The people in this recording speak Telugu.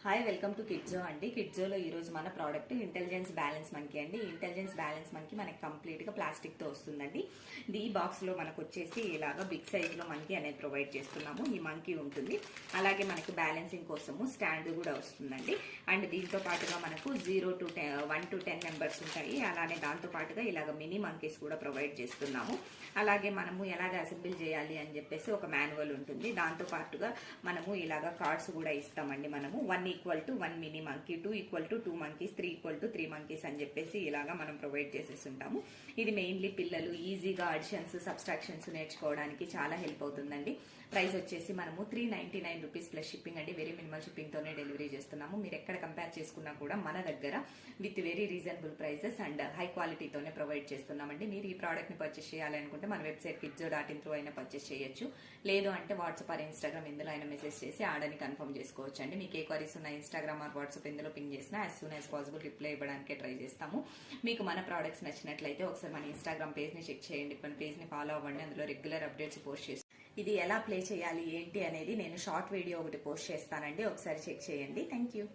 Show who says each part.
Speaker 1: హాయ్ వెల్కమ్ టు కిడ్జో అండి. కిడ్జోలో ఈ రోజు మన ప్రోడక్ట్ ఇంటెలిజెన్స్ బ్యాలెన్స్ మనకి అండి. ఇంటెలిజెన్స్ బ్యాలెన్స్ మనకి కంప్లీట్ గా ప్లాస్టిక్ తో వస్తుందండి. ఈ బాక్స్ లో మనకు వచ్చేసి ఇలాగా బిగ్ సైజ్ లో మనకి అనేది ప్రొవైడ్ చేస్తున్నాము. ఈ మంకీ ఉంటుంది, అలాగే మనకి బ్యాలెన్సింగ్ కోసము స్టాండ్ కూడా వస్తుందండి. అండ్ దీంతో పాటుగా మనకు 1 to 10 మెంబర్స్ ఉంటాయి. అలానే దాంతో పాటుగా ఇలాగ మినీ మంకీస్ కూడా ప్రొవైడ్ చేస్తున్నాము. అలాగే మనము ఎలాగ అసెంబుల్ చేయాలి అని చెప్పేసి ఒక మాన్యువల్ ఉంటుంది. దాంతో పాటుగా మనము ఇలాగ కార్డ్స్ కూడా ఇస్తామండి. మనము 1 equal to 1 mini monkey, 2 equal to 2 monkeys, 3 equal to 3 monkeys అని చెప్పేసి ఇలాగా మనం ప్రొవైడ్ చేసేస్తుంటాము. ఇది మెయిన్లీ పిల్లలు ఈజీగా అడిషన్స్ సబ్స్ట్రాక్షన్స్ నేర్చుకోవడానికి చాలా హెల్ప్ అవుతుందండి. ప్రైస్ వచ్చేసి మనము 399 రూపీస్ ప్లస్ షిప్పింగ్ అండి. వెరీ మినిమల్ షిప్పింగ్ తోనే డెలివరీ చేస్తున్నాము. మీరు ఎక్కడ కంపేర్ చేసుకున్నా కూడా మన దగ్గర with very reasonable prices and high క్వాలిటీతోనే ప్రొవైడ్ చేస్తున్నామండి. మీరు ఈ ప్రోడక్ట్ ని పర్చేస్ చేయాలనుకుంటే మన వెబ్సైట్ kidzo.in త్రూ అయినా పర్చేస్ చేయొచ్చు. లేదు అంటే వాట్సాప్ ఆర్ ఇన్స్టాగ్రామ్ ఇందులో అయినా మెసేజ్ చేసి ఆర్డర్ని కన్ఫర్మ్ చేసుకోవచ్చు అండి. మీకు ఏ క్వరీస్ ఉన్న ఇన్స్టాగ్రామ్ ఆర్ వాట్సాప్ ఇందులో పింగ్ చేసినా as soon as possible reply ఇవ్వడానికి ట్రై చేస్తాము. మీకు మన ప్రోడక్ట్స్ నచ్చినట్లయితే ఒకసారి మన ఇన్స్టాగ్రామ్ పేజ్ ని చెక్ చేయండి. మన పేజ్ ని ఫాలో అవ్వండి. అందులో రెగ్యులర్ అప్డేట్స్ పోస్ట్ చేస్తాం. ఇది ఎలా ప్లే చేయాలి ఏంటి అనేది నేను షార్ట్ వీడియో ఒకటి పోస్ట్ చేస్తానండి. ఒకసారి చెక్ చేయండి. Thank you.